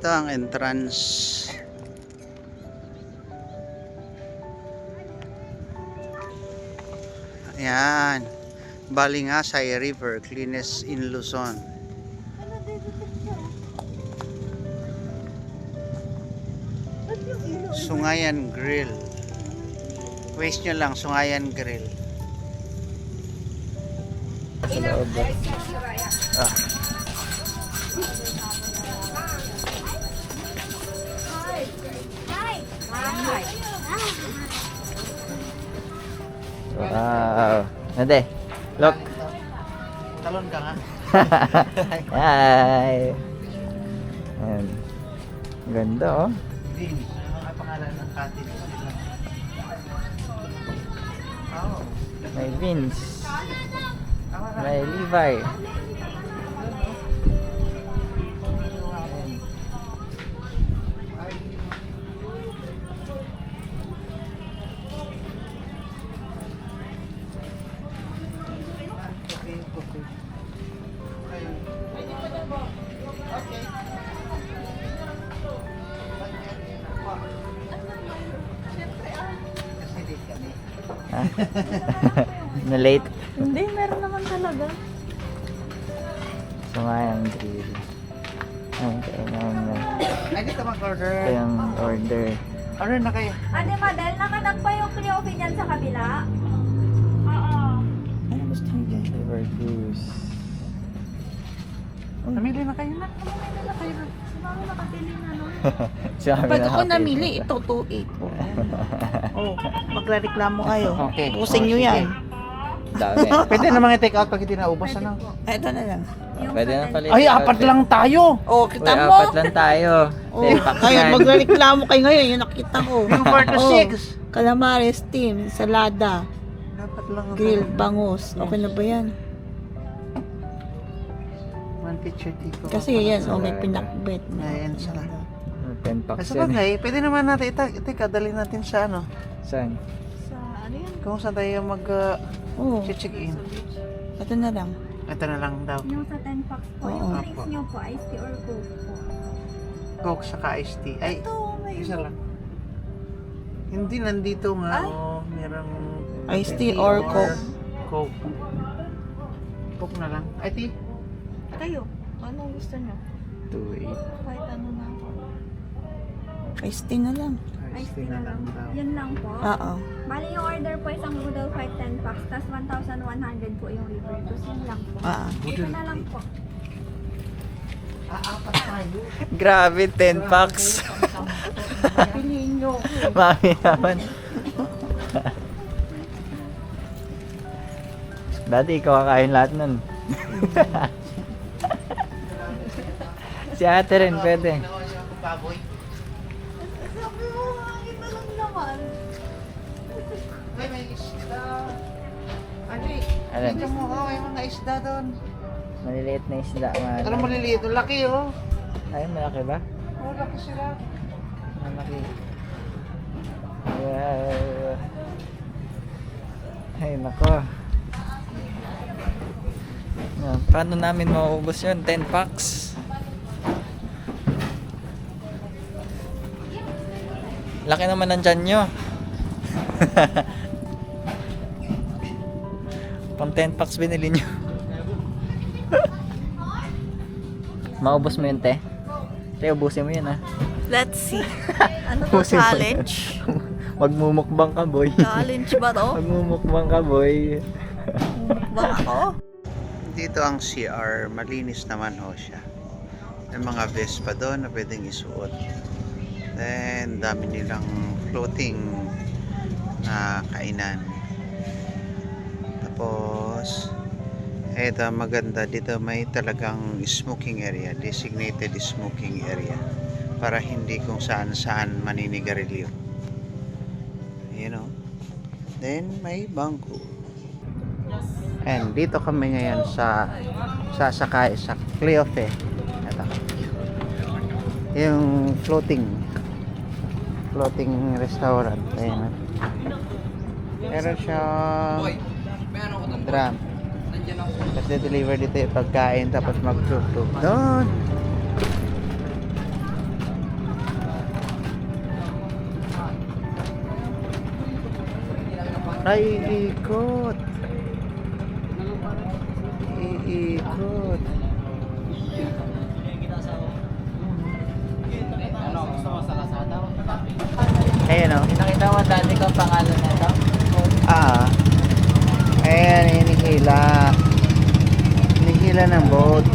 Ito ang entrance. Ayan. Balingasay River, cleanest in Luzon. Sungayan Grill. Waste nyo lang, Sungayan Grill. Sa loob. Ah. Wow. Nade. Look. Talon ka nga. Hi. Ayan. Ganda oh. Vince, ano ang pangalan ng cottage nila? Oh. May Vince. May Levi. Na late. Hindi, meron naman talaga. Sumayang grill. Ay, kailangan na. Ay, dito mag-order. Ito yung order. Order na kayo. Ate Madel, nakanak pa yung pre-open dyan sa kabila? Oo. Ay, gusto nyo dyan. River cruise. Namili na kayo na. Namili na kayo na. Si Mami nakapili na, no? Sabi Pag na ako happy. namili, ito 2.8 po. Oh, magreklamo kayo. Okay. Pusing nyo sige. yan. Dami. Pwede naman i-take out pag hindi naubos, ano? Ito na lang. Yung Pwede na sa pala. Ay, apat lang tayo. Oh, Uy, kita mo. apat lang tayo. Oh, Tepak kayo, yan. magreklamo kayo ngayon. Yung nakita ko. Yung 4 to Oh, 6. Calamares team, salada, Dapat lang ako. grill, bangus. Okay na ba yan? One picture tiko. Kasi yan, oh, may pinakbet. Ayan, sila. 10 packs Kasi yan. bagay, pwede naman natin ito dali natin sa ano. Saan? Sa ano yan? Kung saan tayo Oh, check in. ito na lang. Ito na lang daw. Yung sa 10 packs po. Oo. Yung drinks nyo po, iced tea or coke po. Coke saka iced tea. Ay, Ito, may isa lang. Hindi, nandito nga. Ay. Oh, merong Iced tea or Coke? Coke. Coke na lang. Ay, tea. Kayo, anong gusto nyo? 2.8. Kahit ano na po. Iced tea na lang. Iced tea na lang. Yan lang po. Oo. Bali yung order po isang Budol 5 10 packs, tas 1,100 po yung river. Tapos yun lang po. Ito na lang po. Apat tayo. Grabe, 10 packs. Piliin nyo. Mami naman. Dati ikaw kakain lahat nun. Si ate rin, pwede. Baboy. Sabi mo, iba lang naman. Ay, may isda. Andre, Alin? tingnan mo, oh, may mga isda doon. Maliliit na isda. Ano maliliit? Ang laki, oh. Ay, malaki ba? Oh, laki sila. Malaki. Wow. Ay, nako. Paano namin mauubos yun? 10 packs. Laki naman ng tiyan nyo. Pang 10 packs binili nyo. Maubos mo yun, te? Te, ubusin mo yun, ha? Let's see. Ano to, Ubusin mo yun. challenge? Magmumukbang ka, boy. Challenge ba to? Magmumukbang ka, boy. Ba ako? Dito ang CR, malinis naman ho siya. May mga vest pa doon na pwedeng isuot. Then, dami nilang floating na kainan. Tapos, eto maganda dito, may talagang smoking area, designated smoking area, para hindi kung saan saan maninigarilyo. You know. Then, may bangko. And dito kami ngayon sa sasakay sa Cleofe. Ito. Yung floating restaurant. Ayan. Meron siyang drum. Tapos deliver dito yung pagkain, tapos mag-proof doon. Ay, iikot. Iikot. Ano, gusto mo sa Lazada? Ayan o. Nakita mo dati ko ang pangalan na ito? Ayan, hinihila. Hinihila ng boat.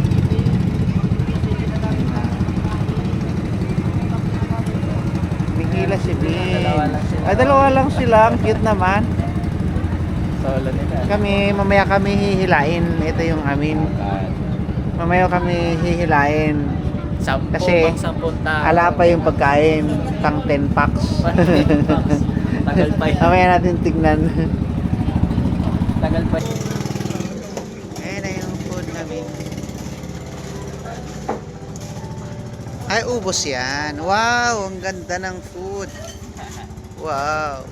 Hinihila si Bin. Dalawa lang sila. Ay, dalawa lang sila. Ang cute naman. Solo nila. Mamaya kami hihilain. Ito yung amin. Mamaya kami hihilain. Kasi, Sampung tao. Ala pa yung pagkain. Pang 10 packs. Tagal pa yun. Mamaya natin tignan. Tagal pa yun. Ayan na yung food namin. Ay, ubos yan. Wow, ang ganda ng food. Wow.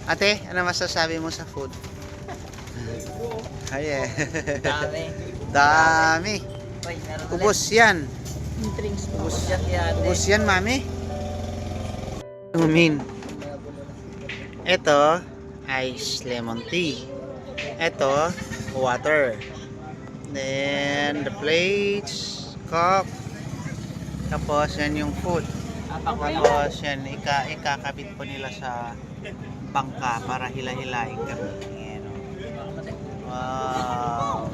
Ate, ano masasabi mo sa food? Ay, Dami. dami. Uy, meron ulit. Ubos yan. Drinks po. Ubos yan kaya. Ubos yan, mami. Umin. Ito, ice lemon tea. Ito, water. Then, the plates, cup. Tapos, yan yung food. Tapos, yan, ikakabit po nila sa bangka para hila-hilain kami. Ayan, o. Wow.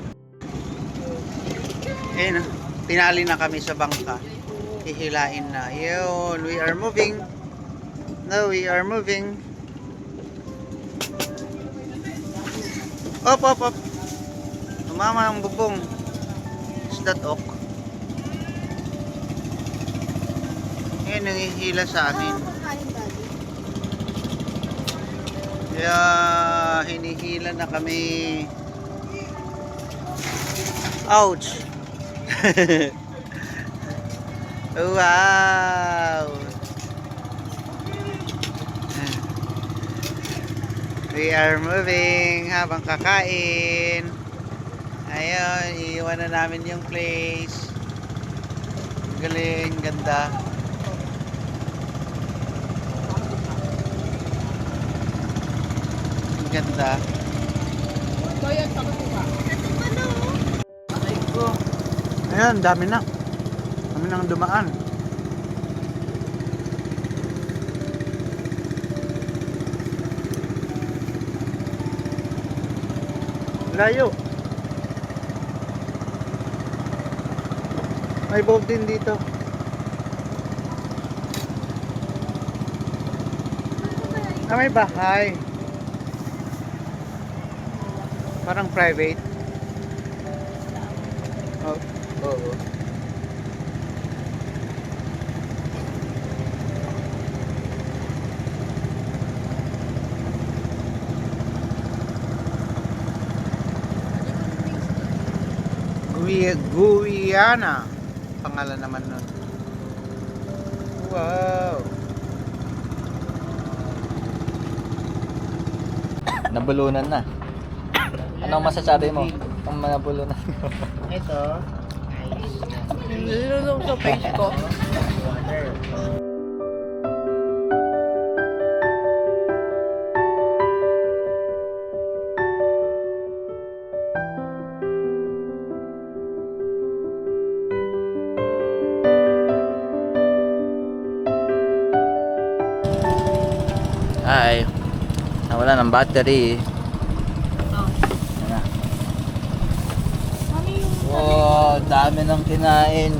Ayan, o. Tinali na kami sa bangka. Hihilain na. Yun, we are moving. No, we are moving. Op, op, op. Tumama ang bubong. Is that ok? Ayan, nangihila sa amin. Kaya, hinihila na kami. Ouch! Wow! We are moving habang kakain. Ayun, iiwan na namin yung place. Galing, ganda. Ang ganda. Ayan, dami na. Dami nang dumaan. Layo. May boat din dito. May bahay. Parang private. Oh, oo. Guyana. Pangalan naman nun. Wow. Nabulunan na. Anong masasabi mo? Ang nabulunan. Ito. Nilulong sa face ko. Water. Ay, nawala ng battery. Ayan na. Wow, dami ng kinain.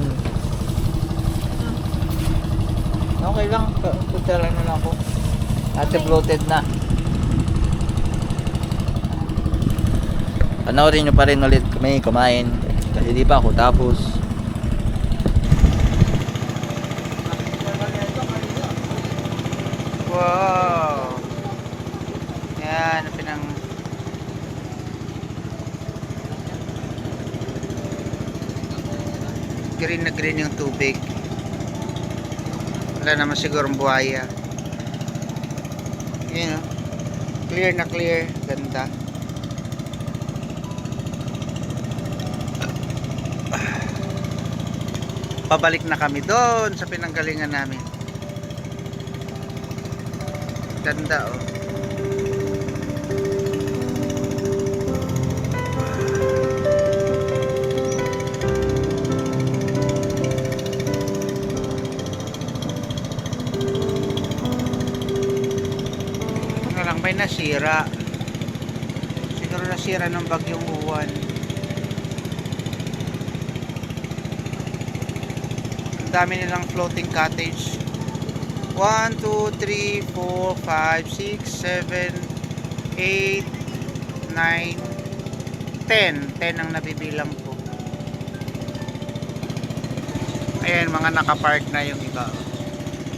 Okay lang, putera na lang ako. Ate bloated na. Panoorin nyo pa rin ulit kami kumain. Kasi di pa ako tapos. Wow. Yan, pinang green na green yung tubig. Wala naman sigurong buhaya. Yun, oh. Clear na clear. Ganda. Pabalik na kami doon sa pinanggalingan namin. Ganda, oh. may nasira. Siguro nasira ng bagyong uwan. Ang dami nilang floating cottage. 1, 2, 3, 4, 5, 6, 7, 8, 9, 10. 10 ang nabibilang ko. Ayan, mga nakapark na yung iba.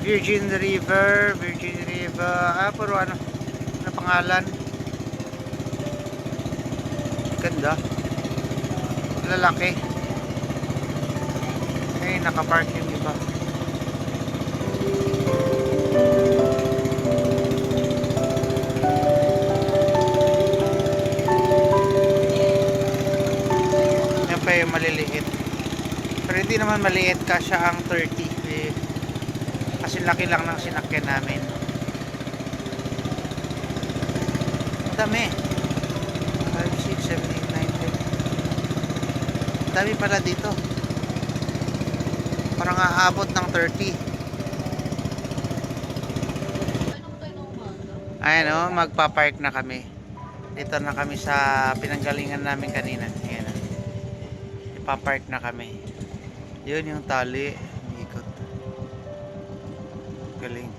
Virgin River. Puro ano pangalan? Ganda. Lalaki. Ay, nakapark yung iba. Yan pa yung maliliit. Pero hindi naman maliit, kasya ang 30. Kasi laki lang ng sinakyan namin. Ang dami. 5, 6, 7, 8, 9, 10. Ang dami pala dito. Parang aabot ng 30. Ayan o, magpa-park na kami. Dito na kami sa pinanggalingan namin kanina. Ayan o. Ipa-park na kami. Yun yung tali. Ikot. Galing.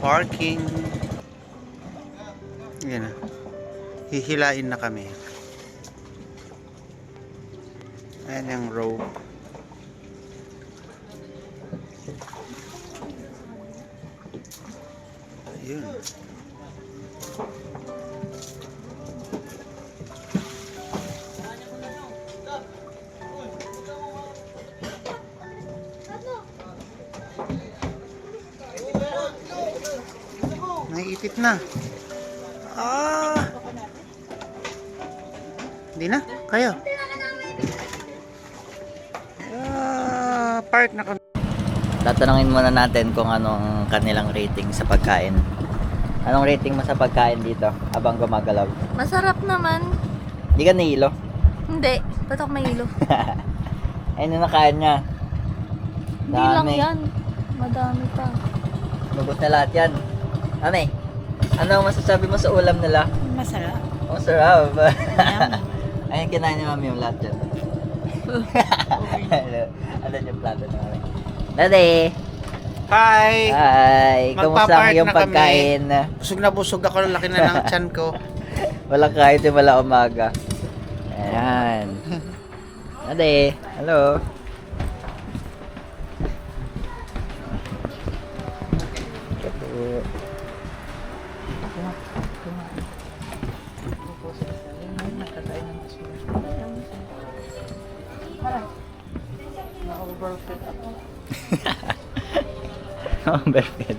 Parking. Yan na. Hihilain na kami. Ayan yung rope. Ayun. Naiipit na. Hindi na? Kayo? Park na kami. Tatanungin muna natin kung anong kanilang rating sa pagkain. Anong rating mo sa pagkain dito habang gumagalaw? Masarap naman. Hindi ka nahilo? Hindi. Ba't ako may ilo? Ayun na nakain niya. Hindi lang yan. Madami pa. Lubos na lahat yan. Mami, ano masasabi mo sa ulam nila? Masarap. Oh, sarap. Ayun, kinain ni Mami yung lahat dyan. Ano yung plato na Mami? Daddy! Hi! Hi! Kamusta Magpa-park ang iyong na kami. pagkain? Busog na busog ako. Laki na ng tiyan ko. Walang kahit yung wala umaga. Ayan. Daddy! Hello! Overfed.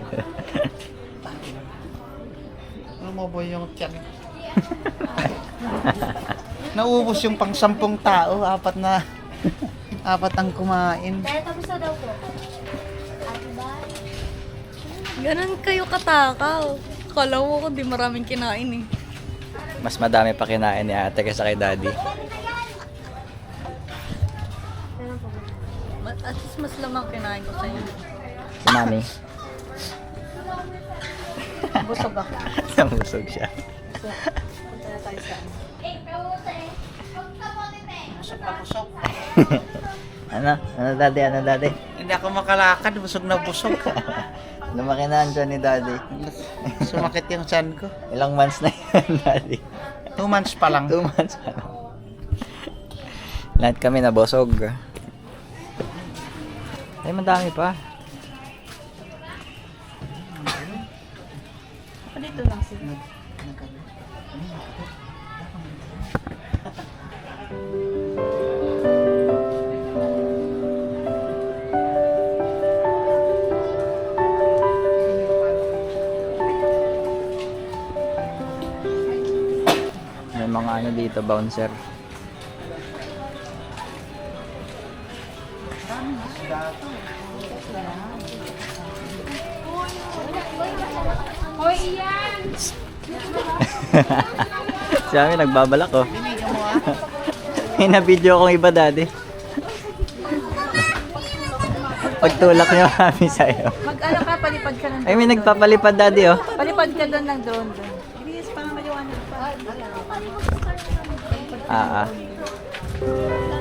Lumobo yung tiyan. Naubos yung pang 10 tao. Apat ang kumain. Kaya tapos na daw po. Ganun kayo katakaw. Kala mo ko di maraming kinain eh. Mas madami pa kinain ni ate kaysa kay daddy. At least mas lamang kinain ko sa'yo. Si Mami. Busog ako. Nabusog siya. Punta na tayo sa Busog na busog. Ano? Ano daddy? Ano daddy? Hindi ako makalakad. Busog na busog. Lumaki na ang tiyan ni daddy. Sumakit yung tiyan ko. Ilang months na yan daddy? 2 months pa lang. 2 months pa lang. Lahat kami nabusog. Ay, madami pa. dito lang sila. May mga ano dito, bouncer. Hoy, iyan! Si Ami nagbabalak oh. May na-video akong iba daddy. pagtulak niyo mami sa'yo. Mag-ano ka, palipad ka ng Ay, may nagpapalipad daddy, oh. Palipad ka doon ng drone doon. Bilis, parang maliwanag pa. Ah, ah.